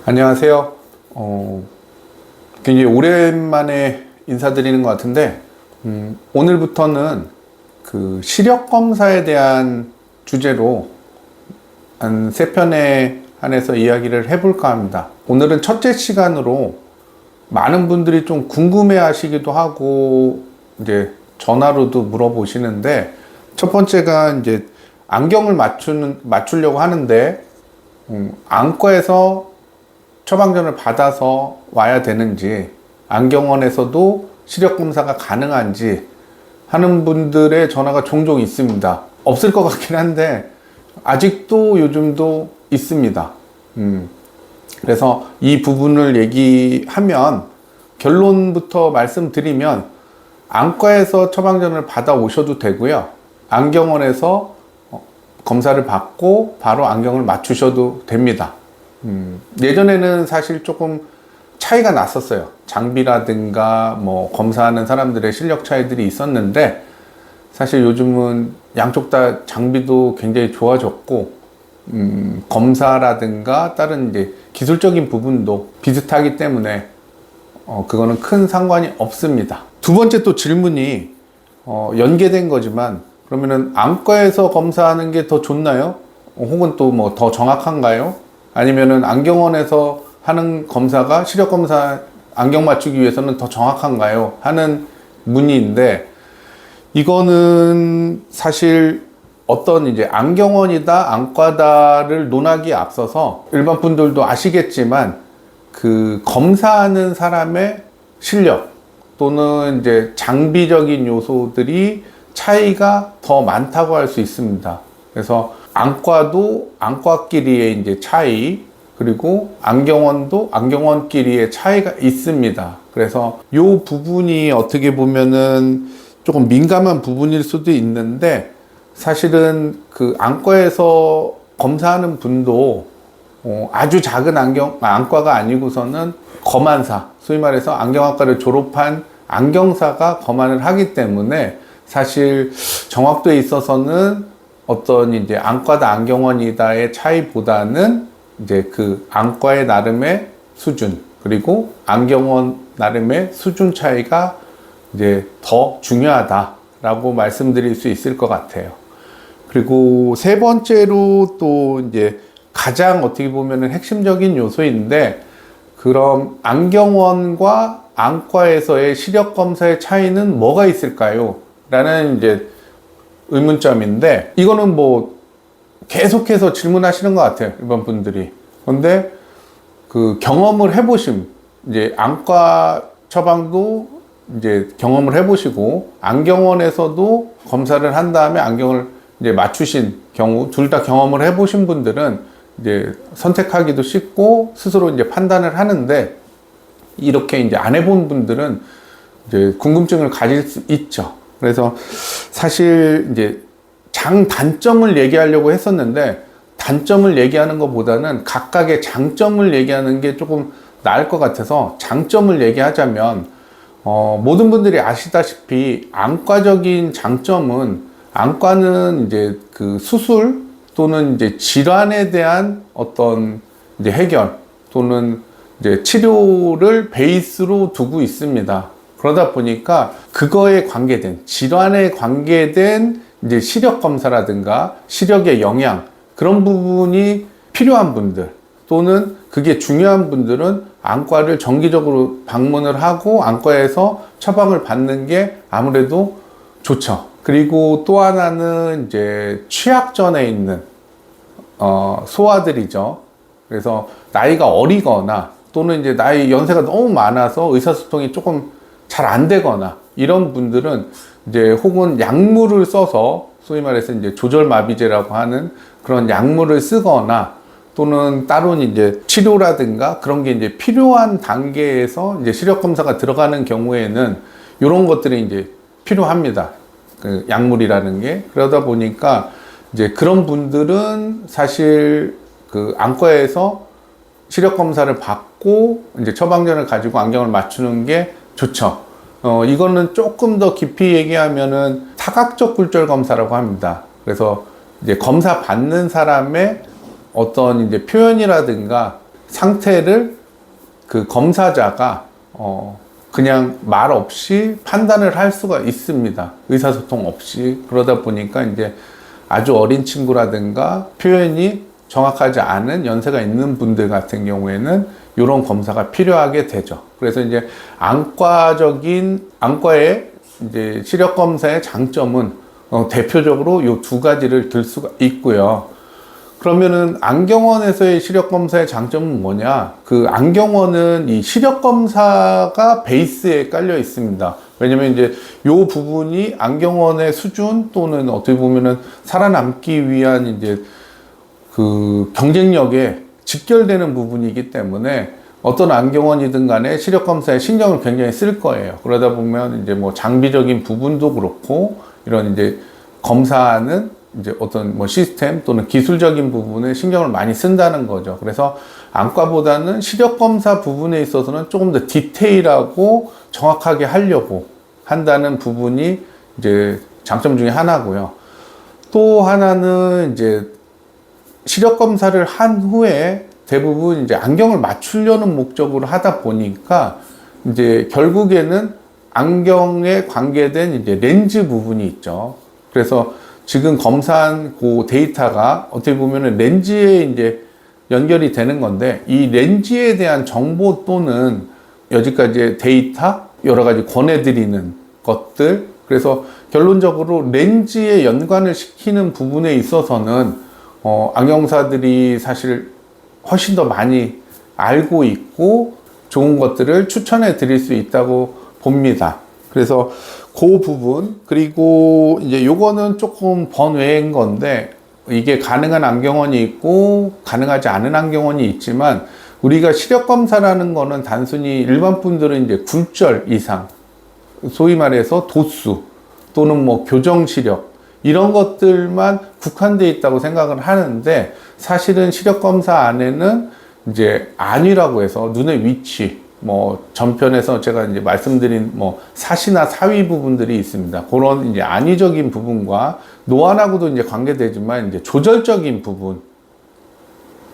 안녕하세요. 굉장히 오랜만에 인사드리는 것 같은데, 오늘부터는 그 시력 검사에 대한 주제로 한 3편에 한해서 이야기를 해볼까 합니다. 오늘은 첫째 시간으로 많은 분들이 좀 궁금해 하시기도 하고, 이제 전화로도 물어보시는데, 첫 번째가 이제 안경을 맞추려고 하는데, 안과에서 처방전을 받아서 와야 되는지, 안경원에서도 시력검사가 가능한지 하는 분들의 전화가 종종 있습니다. 없을 것 같긴 한데 아직도 요즘도 있습니다. 그래서 이 부분을 얘기하면, 결론부터 말씀드리면, 안과에서 처방전을 받아 오셔도 되고요, 안경원에서 검사를 받고 바로 안경을 맞추셔도 됩니다. 예전에는 사실 조금 차이가 났었어요. 장비라든가 뭐 검사하는 사람들의 실력 차이들이 있었는데, 사실 요즘은 양쪽 다 장비도 굉장히 좋아졌고, 검사라든가 다른 이제 기술적인 부분도 비슷하기 때문에 그거는 큰 상관이 없습니다. 두 번째 또 질문이 연계된 거지만, 그러면은 안과에서 검사하는 게 더 좋나요? 혹은 또 뭐 더 정확한가요? 아니면은 안경원에서 하는 검사가 시력 검사 안경 맞추기 위해서는 더 정확한가요? 하는 문의인데, 이거는 사실 어떤 이제 안경원이다 안과다를 논하기에 앞서서 일반 분들도 아시겠지만, 그 검사하는 사람의 실력 또는 이제 장비적인 요소들이 차이가 더 많다고 할 수 있습니다. 그래서 안과도 안과끼리의 이제 차이, 그리고 안경원도 안경원끼리의 차이가 있습니다. 그래서 이 부분이 어떻게 보면은 조금 민감한 부분일 수도 있는데, 사실은 그 안과에서 검사하는 분도 아주 작은 안과가 아니고서는 검안사, 소위 말해서 안경학과를 졸업한 안경사가 검안을 하기 때문에, 사실 정확도에 있어서는 어떤 이제 안과다 안경원이다의 차이보다는 이제 그 안과의 나름의 수준, 그리고 안경원 나름의 수준 차이가 이제 더 중요하다라고 말씀드릴 수 있을 것 같아요. 그리고 세 번째로 또 이제 가장 어떻게 보면은 핵심적인 요소인데, 그럼 안경원과 안과에서의 시력 검사의 차이는 뭐가 있을까요? 라는 이제 의문점인데, 이거는 뭐 계속해서 질문하시는 것 같아요, 일반 분들이. 그런데 그 경험을 해보심, 이제 안과 처방도 이제 경험을 해보시고, 안경원에서도 검사를 한 다음에 안경을 이제 맞추신 경우, 둘 다 경험을 해보신 분들은 이제 선택하기도 쉽고 스스로 이제 판단을 하는데, 이렇게 이제 안 해본 분들은 이제 궁금증을 가질 수 있죠. 그래서 사실 이제 장단점을 얘기하려고 했었는데, 단점을 얘기하는 것보다는 각각의 장점을 얘기하는 게 조금 나을 것 같아서 장점을 얘기하자면, 모든 분들이 아시다시피 안과적인 장점은, 안과는 이제 그 수술 또는 이제 질환에 대한 어떤 이제 해결 또는 이제 치료를 베이스로 두고 있습니다. 그러다 보니까 그거에 관계된, 질환에 관계된 이제 시력 검사라든가 시력의 영향, 그런 부분이 필요한 분들 또는 그게 중요한 분들은 안과를 정기적으로 방문을 하고 안과에서 처방을 받는 게 아무래도 좋죠. 그리고 또 하나는 이제 취약전에 있는 소아들이죠. 그래서 나이가 어리거나 또는 이제 나이 연세가 너무 많아서 의사소통이 조금 잘 안 되거나 이런 분들은 이제 혹은 약물을 써서, 소위 말해서 이제 조절마비제라고 하는 그런 약물을 쓰거나 또는 따로 이제 치료라든가 그런 게 이제 필요한 단계에서 이제 시력 검사가 들어가는 경우에는 이런 것들이 이제 필요합니다. 그 약물이라는 게. 그러다 보니까 이제 그런 분들은 사실 그 안과에서 시력 검사를 받고 이제 처방전을 가지고 안경을 맞추는 게 좋죠. 이거는 조금 더 깊이 얘기하면은 사각적 굴절 검사라고 합니다. 그래서 이제 검사 받는 사람의 어떤 이제 표현이라든가 상태를 그 검사자가 그냥 말 없이 판단을 할 수가 있습니다. 의사소통 없이. 그러다 보니까 이제 아주 어린 친구라든가 표현이 정확하지 않은 연세가 있는 분들 같은 경우에는 이런 검사가 필요하게 되죠. 그래서 이제 안과의 이제 시력 검사의 장점은 대표적으로 이 두 가지를 들 수가 있고요. 그러면은 안경원에서의 시력 검사의 장점은 뭐냐? 그 안경원은 이 시력 검사가 베이스에 깔려 있습니다. 왜냐면 이제 요 부분이 안경원의 수준 또는 어떻게 보면은 살아남기 위한 이제 그 경쟁력에 직결되는 부분이기 때문에 어떤 안경원이든 간에 시력 검사에 신경을 굉장히 쓸 거예요. 그러다 보면 이제 뭐 장비적인 부분도 그렇고 이런 이제 검사하는 이제 어떤 뭐 시스템 또는 기술적인 부분에 신경을 많이 쓴다는 거죠. 그래서 안과보다는 시력 검사 부분에 있어서는 조금 더 디테일하고 정확하게 하려고 한다는 부분이 이제 장점 중에 하나고요. 또 하나는 이제 시력 검사를 한 후에 대부분 이제 안경을 맞추려는 목적으로 하다 보니까 이제 결국에는 안경에 관계된 이제 렌즈 부분이 있죠. 그래서 지금 검사한 그 데이터가 어떻게 보면은 렌즈에 이제 연결이 되는 건데 이 렌즈에 대한 정보 또는 여지까지의 데이터 여러 가지 권해드리는 것들 그래서 결론적으로 렌즈에 연관을 시키는 부분에 있어서는 안경사들이 사실 훨씬 더 많이 알고 있고 좋은 것들을 추천해 드릴 수 있다고 봅니다. 그래서 그 부분 그리고 이제 요거는 조금 번외인 건데 이게 가능한 안경원이 있고 가능하지 않은 안경원이 있지만 우리가 시력 검사라는 거는 단순히 일반 분들은 이제 굴절 이상 소위 말해서 도수 또는 뭐 교정 시력 이런 것들만 국한되어 있다고 생각을 하는데 사실은 시력 검사 안에는 이제 안위라고 해서 눈의 위치 뭐 전편에서 제가 이제 말씀드린 뭐 사시나 사위 부분들이 있습니다. 그런 이제 안위적인 부분과 노안하고도 이제 관계되지만 이제 조절적인 부분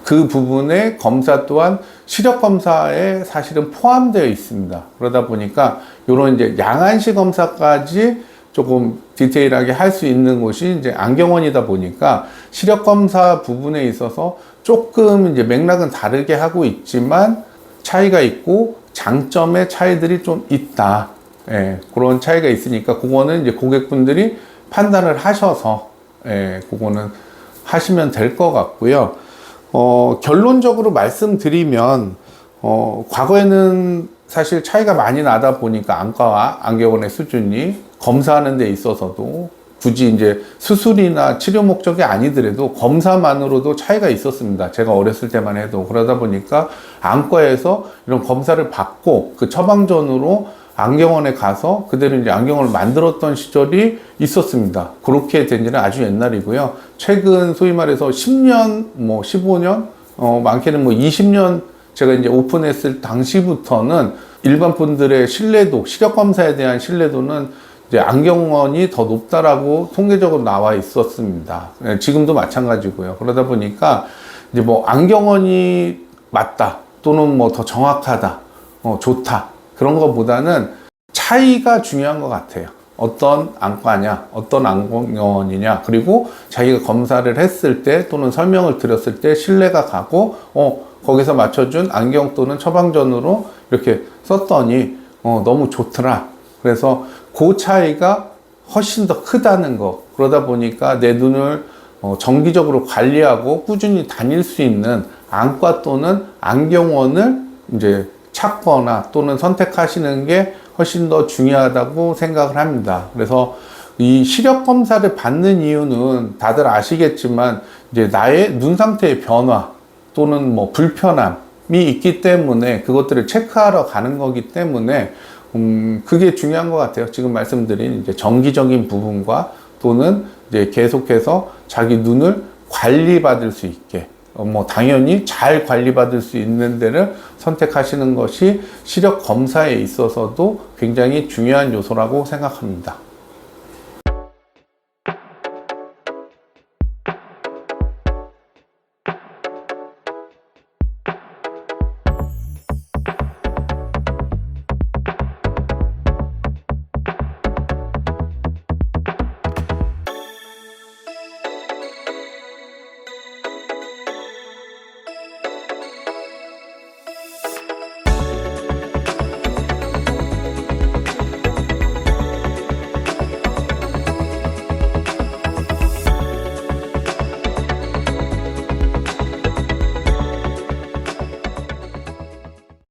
그 부분의 검사 또한 시력 검사에 사실은 포함되어 있습니다. 그러다 보니까 이런 이제 양안시 검사까지 조금 디테일하게 할 수 있는 곳이 이제 안경원이다 보니까 시력 검사 부분에 있어서 조금 이제 맥락은 다르게 하고 있지만 차이가 있고 장점의 차이들이 좀 있다. 예, 그런 차이가 있으니까 그거는 이제 고객분들이 판단을 하셔서 그거는 하시면 될 것 같고요. 결론적으로 말씀드리면 과거에는 사실 차이가 많이 나다 보니까 안과와 안경원의 수준이 검사하는 데 있어서도 굳이 이제 수술이나 치료 목적이 아니더라도 검사만으로도 차이가 있었습니다. 제가 어렸을 때만 해도. 그러다 보니까 안과에서 이런 검사를 받고 그 처방전으로 안경원에 가서 그대로 이제 안경을 만들었던 시절이 있었습니다. 그렇게 된 지는 아주 옛날이고요. 최근 소위 말해서 10년, 뭐 15년, 많게는 뭐 20년 제가 이제 오픈했을 당시부터는 일반 분들의 신뢰도, 시력 검사에 대한 신뢰도는 이제 안경원이 더 높다라고 통계적으로 나와 있었습니다. 지금도 마찬가지고요. 그러다 보니까 이제 뭐 안경원이 맞다 또는 뭐 더 정확하다, 좋다 그런 것보다는 차이가 중요한 것 같아요. 어떤 안과냐, 어떤 안경원이냐, 그리고 자기가 검사를 했을 때 또는 설명을 드렸을 때 신뢰가 가고, 거기서 맞춰준 안경 또는 처방전으로 이렇게 썼더니 너무 좋더라. 그래서 그 차이가 훨씬 더 크다는 거. 그러다 보니까 내 눈을 정기적으로 관리하고 꾸준히 다닐 수 있는 안과 또는 안경원을 이제 찾거나 또는 선택하시는 게 훨씬 더 중요하다고 생각을 합니다. 그래서 이 시력 검사를 받는 이유는 다들 아시겠지만 이제 나의 눈 상태의 변화 또는 뭐 불편함이 있기 때문에 그것들을 체크하러 가는 거기 때문에 그게 중요한 것 같아요. 지금 말씀드린 이제 정기적인 부분과 또는 이제 계속해서 자기 눈을 관리받을 수 있게 뭐 당연히 잘 관리받을 수 있는 데를 선택하시는 것이 시력 검사에 있어서도 굉장히 중요한 요소라고 생각합니다.